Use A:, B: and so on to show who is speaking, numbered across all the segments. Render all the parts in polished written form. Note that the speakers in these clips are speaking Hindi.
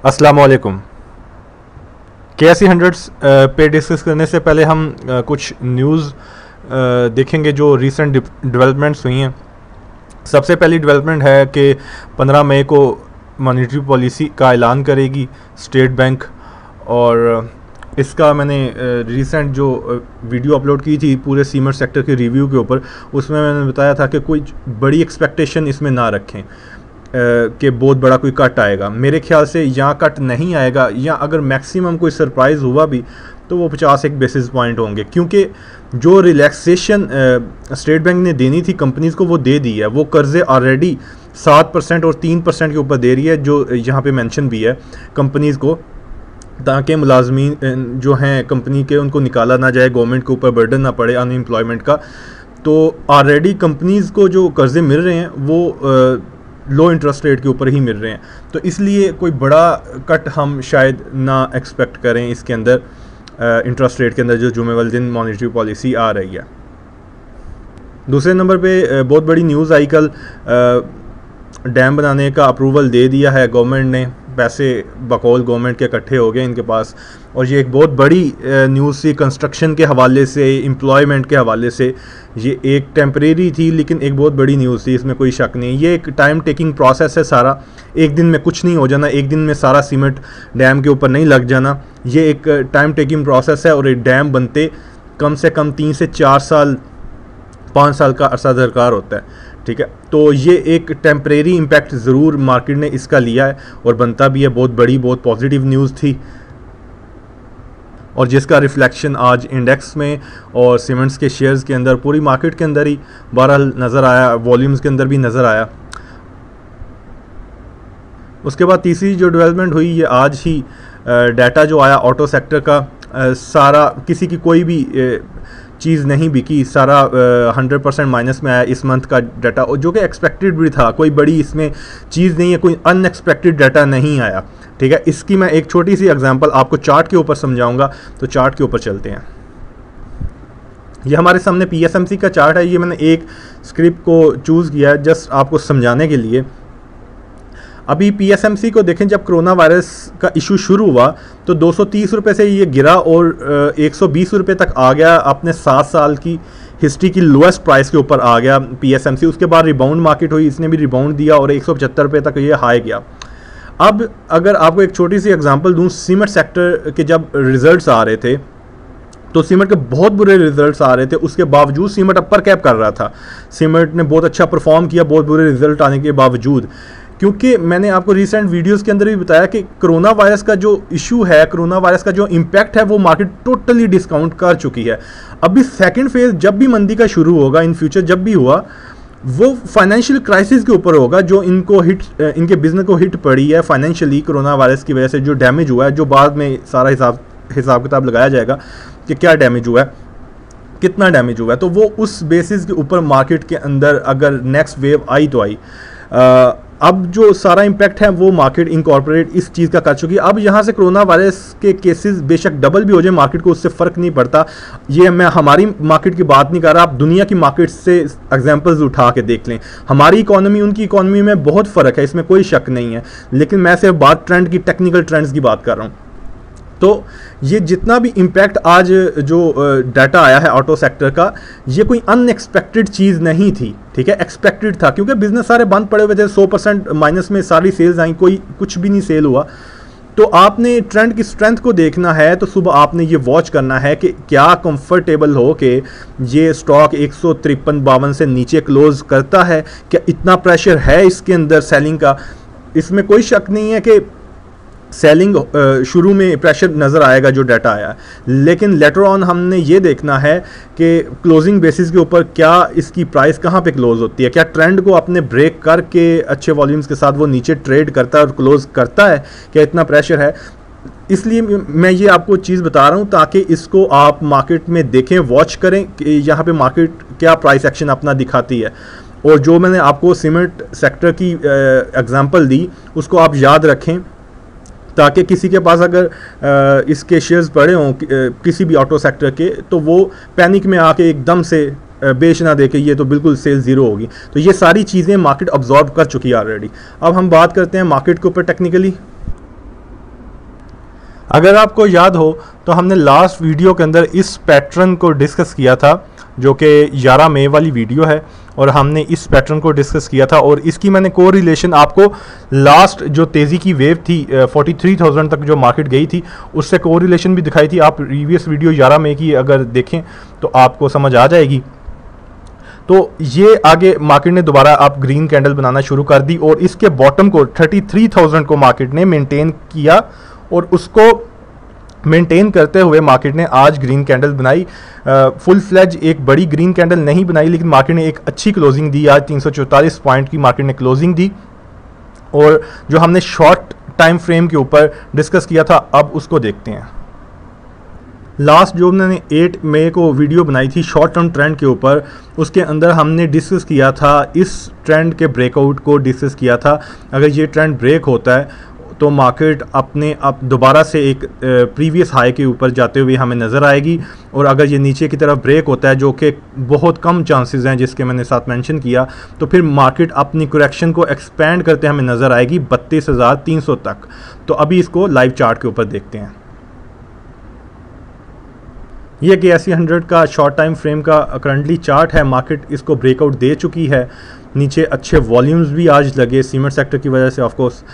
A: अस्सलाम वालेकुम। KSE 100 पे डिस्कस करने से पहले हम कुछ न्यूज़ देखेंगे जो रीसेंट डेवलपमेंट्स हुई हैं। सबसे पहली डेवलपमेंट है कि 15 मई को मॉनेटरी पॉलिसी का ऐलान करेगी स्टेट बैंक, और इसका मैंने रीसेंट जो वीडियो अपलोड की थी पूरे सीमेंट सेक्टर के रिव्यू के ऊपर, उसमें मैंने बताया था कि कोई बड़ी एक्सपेक्टेशन इसमें ना रखें कि बहुत बड़ा कोई कट आएगा। मेरे ख्याल से यहाँ कट नहीं आएगा, या अगर मैक्सिमम कोई सरप्राइज़ हुआ भी तो वो 51 बेसिस पॉइंट होंगे, क्योंकि जो रिलैक्सेशन स्टेट बैंक ने देनी थी कंपनीज़ को वो दे दी है। वो कर्ज़े ऑलरेडी 7% और 3% के ऊपर दे रही है, जो यहाँ पे मेंशन भी है कंपनीज़ को, ताकि मुलाजमीन जो हैं कंपनी के उनको निकाला ना जाए, गवर्नमेंट के ऊपर बर्डन ना पड़े अनएम्प्लॉयमेंट का। तो ऑलरेडी कंपनीज़ को जो कर्ज़े मिल रहे हैं वो लो इंटरेस्ट रेट के ऊपर ही मिल रहे हैं, तो इसलिए कोई बड़ा कट हम शायद ना एक्सपेक्ट करें इसके अंदर इंटरेस्ट रेट के अंदर जो जुमे वाले दिन मॉनेटरी पॉलिसी आ रही है। दूसरे नंबर पे बहुत बड़ी न्यूज़ आई कल, डैम बनाने का अप्रूवल दे दिया है गवर्नमेंट ने, पैसे बकौल गवर्नमेंट के इकट्ठे हो गए इनके पास, और ये एक बहुत बड़ी न्यूज़ थी कंस्ट्रक्शन के हवाले से, एम्प्लॉयमेंट के हवाले से। ये एक टेम्परेरी थी लेकिन एक बहुत बड़ी न्यूज़ थी, इसमें कोई शक नहीं। ये एक टाइम टेकिंग प्रोसेस है सारा, एक दिन में कुछ नहीं हो जाना, एक दिन में सारा सीमेंट डैम के ऊपर नहीं लग जाना। ये एक टाइम टेकिंग प्रोसेस है, और एक डैम बनते कम से कम 3 से 4 साल 5 साल का अरसा दरकार होता है, ठीक है। तो ये एक टेम्परेरी इम्पैक्ट ज़रूर मार्केट ने इसका लिया है, और बनता भी है। बहुत बड़ी, बहुत पॉजिटिव न्यूज़ थी, और जिसका रिफ्लेक्शन आज इंडेक्स में और सीमेंट्स के शेयर्स के अंदर, पूरी मार्केट के अंदर ही बहरहाल नज़र आया, वॉल्यूम्स के अंदर भी नज़र आया। उसके बाद तीसरी जो डेवलपमेंट हुई, ये आज ही डाटा जो आया ऑटो सेक्टर का, सारा किसी की कोई भी चीज़ नहीं बिकी, सारा 100% माइनस में आया इस मंथ का डाटा, और जो कि एक्सपेक्टेड भी था। कोई बड़ी इसमें चीज़ नहीं है, कोई अनएक्सपेक्टेड डाटा नहीं आया, ठीक है। इसकी मैं एक छोटी सी एग्जांपल आपको चार्ट के ऊपर समझाऊंगा, तो चार्ट के ऊपर चलते हैं। ये हमारे सामने PSMC का चार्ट है। ये मैंने एक स्क्रिप्ट को चूज़ किया है जस्ट आपको समझाने के लिए। अभी PSMC को देखें, जब कोरोना वायरस का इशू शुरू हुआ तो 230 रुपये से ये गिरा और 120 रुपये तक आ गया, अपने 7 साल की हिस्ट्री की लोएस्ट प्राइस के ऊपर आ गया PSMC। उसके बाद रिबाउंड मार्केट हुई, इसने भी रिबाउंड दिया और 175 रुपये तक ये हाई गया। अब अगर आपको एक छोटी सी एग्जांपल दूं, सीमेंट सेक्टर के जब रिजल्ट्स आ रहे थे तो सीमेंट के बहुत बुरे रिजल्ट्स आ रहे थे, उसके बावजूद सीमेंट अपर कैप कर रहा था। सीमेंट ने बहुत अच्छा परफॉर्म किया बहुत बुरे रिजल्ट आने के बावजूद, क्योंकि मैंने आपको रिसेंट वीडियोस के अंदर भी बताया कि कोरोना वायरस का जो इशू है, कोरोना वायरस का जो इम्पैक्ट है, वो मार्केट टोटली डिस्काउंट कर चुकी है। अभी सेकंड फेज जब भी मंदी का शुरू होगा इन फ्यूचर, जब भी हुआ, वो फाइनेंशियल क्राइसिस के ऊपर होगा, जो इनको इनके बिजनेस को हिट पड़ी है फाइनेंशियली कोरोना वायरस की वजह से, जो डैमेज हुआ है, जो बाद में सारा हिसाब किताब लगाया जाएगा कि क्या डैमेज हुआ है, कितना डैमेज हुआ है। तो वो उस बेसिस के ऊपर मार्केट के अंदर अगर नेक्स्ट वेव आई तो आई। अब जो सारा इम्पैक्ट है वो मार्केट इनकॉर्पोरेट इस चीज़ का कर चुकी है। अब यहाँ से कोरोना वायरस के केसेस बेशक डबल भी हो जाए, मार्केट को उससे फ़र्क नहीं पड़ता। ये मैं हमारी मार्केट की बात नहीं कर रहा, आप दुनिया की मार्केट से एग्जांपल्स उठा के देख लें। हमारी इकोनॉमी उनकी इकोनॉमी में बहुत फ़र्क है, इसमें कोई शक नहीं है, लेकिन मैं सिर्फ बात ट्रेंड की, टेक्निकल ट्रेंड्स की बात कर रहा हूँ। तो ये जितना भी इम्पैक्ट आज जो डाटा आया है ऑटो सेक्टर का, ये कोई अनएक्सपेक्टेड चीज़ नहीं थी, ठीक है। एक्सपेक्टेड था, क्योंकि बिजनेस सारे बंद पड़े हुए थे, 100% माइनस में सारी सेल्स आई, कोई कुछ भी नहीं सेल हुआ। तो आपने ट्रेंड की स्ट्रेंथ को देखना है, तो सुबह आपने ये वॉच करना है कि क्या कंफर्टेबल हो कि ये स्टॉक 153-52 से नीचे क्लोज करता है, क्या इतना प्रेशर है इसके अंदर सेलिंग का। इसमें कोई शक नहीं है कि सेलिंग शुरू में प्रेशर नज़र आएगा जो डाटा आया, लेकिन लेटर ऑन हमने ये देखना है कि क्लोजिंग बेसिस के ऊपर क्या इसकी प्राइस कहाँ पे क्लोज होती है, क्या ट्रेंड को अपने ब्रेक करके अच्छे वॉल्यूम्स के साथ वो नीचे ट्रेड करता है और क्लोज करता है, क्या इतना प्रेशर है। इसलिए मैं ये आपको चीज़ बता रहा हूँ ताकि इसको आप मार्केट में देखें, वॉच करें कि यहाँ पे मार्केट क्या प्राइस एक्शन अपना दिखाती है। और जो मैंने आपको सीमेंट सेक्टर की एग्जांपल दी उसको आप याद रखें, ताकि किसी के पास अगर इसके शेयर्स पड़े हों किसी भी ऑटो सेक्टर के, तो वो पैनिक में आके एकदम से बेच ना दे के ये तो बिल्कुल सेल ज़ीरो होगी। तो ये सारी चीज़ें मार्केट अब्जॉर्ब कर चुकी है ऑलरेडी। अब हम बात करते हैं मार्केट के ऊपर टेक्निकली। अगर आपको याद हो तो हमने लास्ट वीडियो के अंदर इस पैटर्न को डिस्कस किया था, जो कि 11 मई वाली वीडियो है, और हमने इस पैटर्न को डिस्कस किया था और इसकी मैंने को रिलेशन आपको लास्ट जो तेज़ी की वेव थी 43,000 तक जो मार्केट गई थी उससे को रिलेशन भी दिखाई थी। आप प्रीवियस वीडियो 11 मई की अगर देखें तो आपको समझ आ जाएगी। तो ये आगे मार्केट ने दोबारा आप ग्रीन कैंडल बनाना शुरू कर दी और इसके बॉटम को 33,000 को मार्केट ने मेंटेन किया और उसको मेंटेन करते हुए मार्केट ने आज ग्रीन कैंडल बनाई। फुल फ्लेज एक बड़ी ग्रीन कैंडल नहीं बनाई, लेकिन मार्केट ने एक अच्छी क्लोजिंग दी। आज 344 पॉइंट की मार्केट ने क्लोजिंग दी। और जो हमने शॉर्ट टाइम फ्रेम के ऊपर डिस्कस किया था, अब उसको देखते हैं। लास्ट जो मैंने 8 मई को वीडियो बनाई थी शॉर्ट टर्म ट्रेंड के ऊपर, उसके अंदर हमने डिस्कस किया था इस ट्रेंड के ब्रेकआउट को डिस्कस किया था। अगर ये ट्रेंड ब्रेक होता है तो मार्केट अपने आप दोबारा से एक प्रीवियस हाई के ऊपर जाते हुए हमें नज़र आएगी। और अगर ये नीचे की तरफ ब्रेक होता है, जो कि बहुत कम चांसेस हैं जिसके मैंने साथ मेंशन किया, तो फिर मार्केट अपनी करेक्शन को एक्सपेंड करते हमें नज़र आएगी 32,300 तक। तो अभी इसको लाइव चार्ट के ऊपर देखते हैं। ये KSE 100 का शॉर्ट टाइम फ्रेम का करंटली चार्ट है। मार्केट इसको ब्रेकआउट दे चुकी है। नीचे अच्छे वॉल्यूम्स भी आज लगे सीमेंट सेक्टर की वजह से ऑफ कोर्स।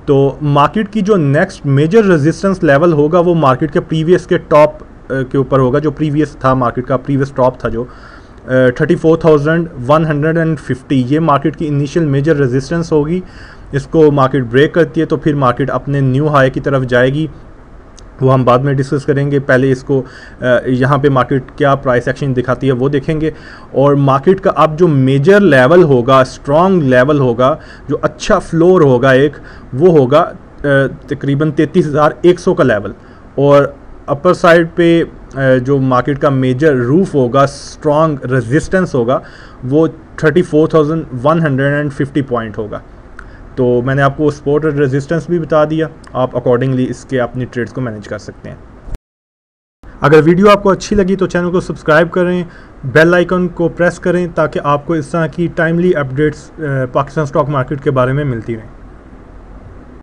A: तो मार्केट की जो नेक्स्ट मेजर रेजिस्टेंस लेवल होगा वो मार्केट के प्रीवियस के टॉप के ऊपर होगा। जो प्रीवियस था, मार्केट का प्रीवियस टॉप था जो 34,150, ये मार्केट की इनिशियल मेजर रेजिस्टेंस होगी। इसको मार्केट ब्रेक करती है तो फिर मार्केट अपने न्यू हाई की तरफ जाएगी, वो हम बाद में डिस्कस करेंगे। पहले इसको यहाँ पे मार्केट क्या प्राइस एक्शन दिखाती है वो देखेंगे। और मार्केट का अब जो मेजर लेवल होगा, स्ट्रॉन्ग लेवल होगा, जो अच्छा फ्लोर होगा एक, वो होगा तकरीबन 33,100 का लेवल। और अपर साइड पे जो मार्केट का मेजर रूफ होगा, स्ट्रॉन्ग रेजिस्टेंस होगा, वो 34,150 पॉइंट होगा। तो मैंने आपको सपोर्ट और रेजिस्टेंस भी बता दिया, आप अकॉर्डिंगली इसके अपनी ट्रेड्स को मैनेज कर सकते हैं। अगर वीडियो आपको अच्छी लगी तो चैनल को सब्सक्राइब करें, बेल आइकन को प्रेस करें ताकि आपको इस तरह की timely updates Pakistan stock market के बारे में मिलती रहें।